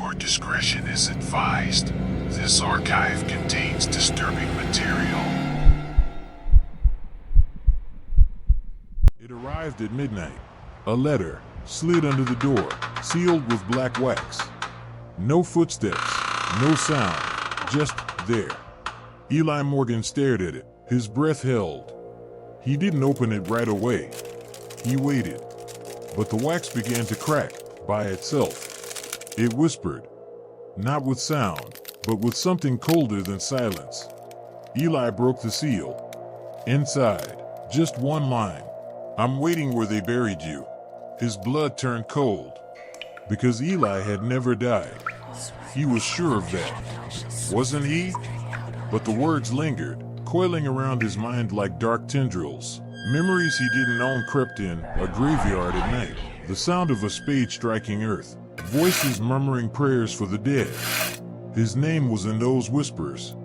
Viewer discretion is advised. This archive contains disturbing material. It arrived at midnight. A letter slid under the door, sealed with black wax. No footsteps, no sound, just there. Eli Morgan stared at it, his breath held. He didn't open it right away. He waited. But the wax began to crack by itself. It whispered, not with sound, but with something colder than silence. Eli broke the seal. Inside, just one line. I'm waiting where they buried you. His blood turned cold. Because Eli had never died. He was sure of that. Wasn't he? But the words lingered, coiling around his mind like dark tendrils. Memories he didn't own crept in, a graveyard at night. The sound of a spade striking earth. Voices murmuring prayers for the dead. His name was in those whispers.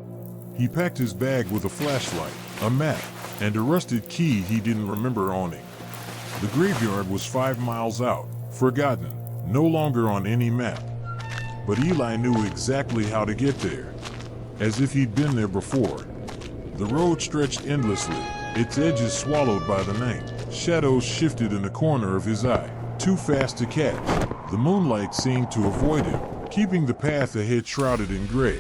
He packed his bag with a flashlight, a map, and a rusted key he didn't remember owning. The graveyard was 5 miles out, forgotten, no longer on any map. But Eli knew exactly how to get there, as if he'd been there before. The road stretched endlessly, its edges swallowed by the night. Shadows shifted in the corner of his eye, too fast to catch. The moonlight seemed to avoid him, keeping the path ahead shrouded in gray.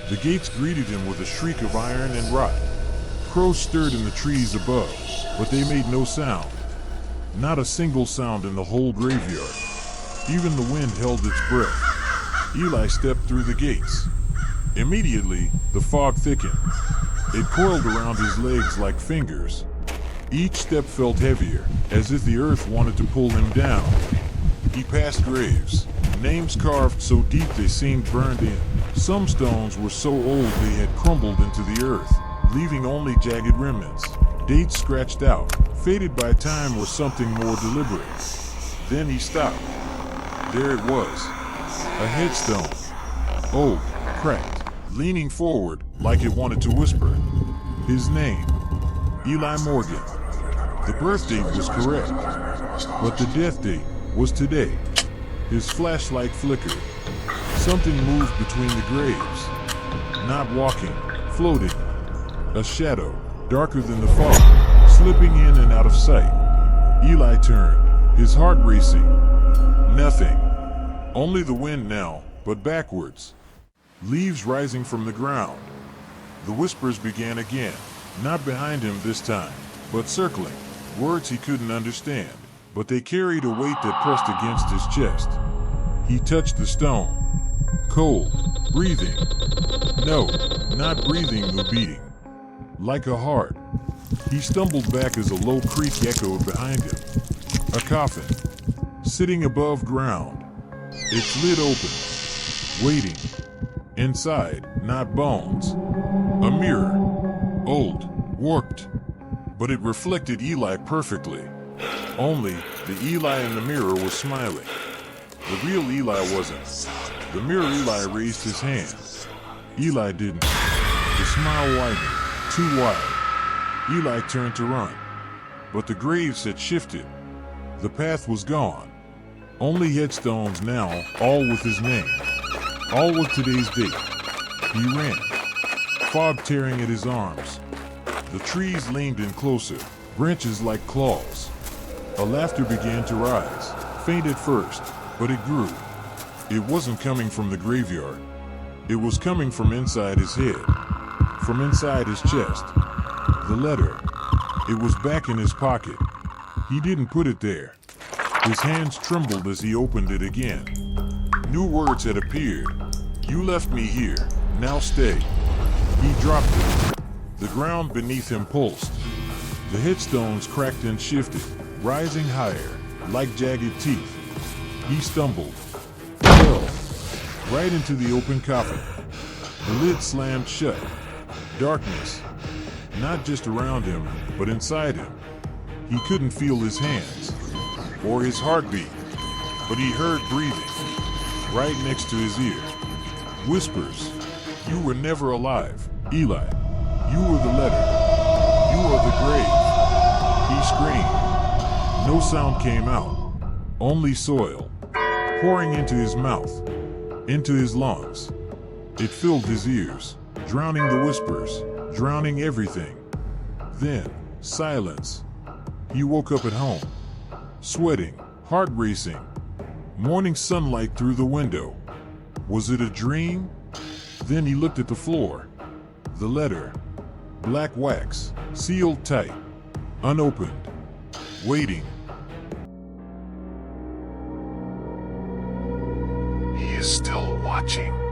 The gates greeted him with a shriek of iron and rot. Crows stirred in the trees above, but they made no sound. Not a single sound in the whole graveyard. Even the wind held its breath. Eli stepped through the gates. Immediately, the fog thickened. It coiled around his legs like fingers. Each step felt heavier, as if the earth wanted to pull him down. He passed graves, names carved so deep they seemed burned in. Some stones were so old they had crumbled into the earth, leaving only jagged remnants. Dates scratched out, faded by time or something more deliberate. Then he stopped. There it was, a headstone. Old, cracked, leaning forward like it wanted to whisper. His name, Eli Morgan. The birth date was correct, but the death date was today. His flashlight flickered. Something moved between the graves. Not walking, floating. A shadow, darker than the fog, slipping in and out of sight. Eli turned, his heart racing. Nothing. Only the wind now, but backwards. Leaves rising from the ground. The whispers began again, not behind him this time, but circling. Words he couldn't understand, but they carried a weight that pressed against his chest. He touched the stone. Cold, breathing. No, not breathing, but beating. Like a heart. He stumbled back as a low creak echoed behind him. A coffin, sitting above ground. Its lid open, waiting. Inside, not bones. A mirror, old, warped, but it reflected Eli perfectly. Only, the Eli in the mirror was smiling. The real Eli wasn't. The mirror Eli raised his hand. Eli didn't. The smile widened, too wide. Eli turned to run. But the graves had shifted. The path was gone. Only headstones now, all with his name. All with today's date. He ran. Fog tearing at his arms. The trees leaned in closer, branches like claws. A laughter began to rise, faint at first, but it grew. It wasn't coming from the graveyard. It was coming from inside his head, from inside his chest. The letter. It was back in his pocket. He didn't put it there. His hands trembled as he opened it again. New words had appeared. You left me here, now stay. He dropped it. The ground beneath him pulsed. The headstones cracked and shifted, rising higher, like jagged teeth. He stumbled, fell, right into the open coffin. The lid slammed shut. Darkness, not just around him, but inside him. He couldn't feel his hands, or his heartbeat, but he heard breathing, right next to his ear. Whispers. You were never alive, Eli. You were the letter. You are the grave. He screamed. No sound came out, only soil, pouring into his mouth. into his lungs. It filled his ears, drowning the whispers, drowning everything. Then, silence. He woke up at home, sweating, heart racing. Morning sunlight through the window. Was it a dream? Then he looked at the floor. The letter. Black wax, sealed tight, unopened, waiting. He is still watching.